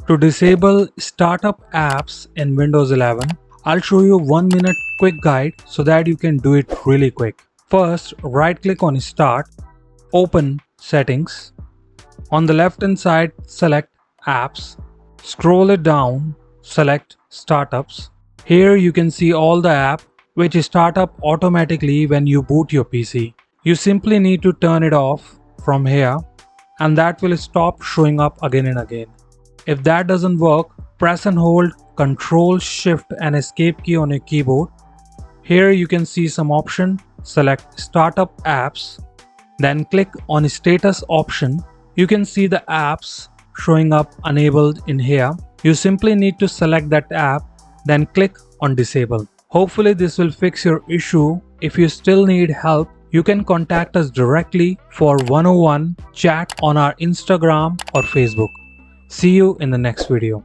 To disable startup apps in Windows 11, I'll show you 1 minute quick guide so that you can do it really quick. First, right click on Start, open Settings. On the left hand side, select Apps. Scroll it down, select Startups. Here you can see all the apps which start up automatically when you boot your PC. You simply need to turn it off from here and that will stop showing up again and again. If that doesn't work, press and hold Ctrl, Shift and Escape key on your keyboard. Here you can see some option, select Startup Apps, then click on Status option. You can see the apps showing up enabled in here. You simply need to select that app, then click on Disable. Hopefully this will fix your issue. If you still need help, you can contact us directly for 101 chat on our Instagram or Facebook. See you in the next video.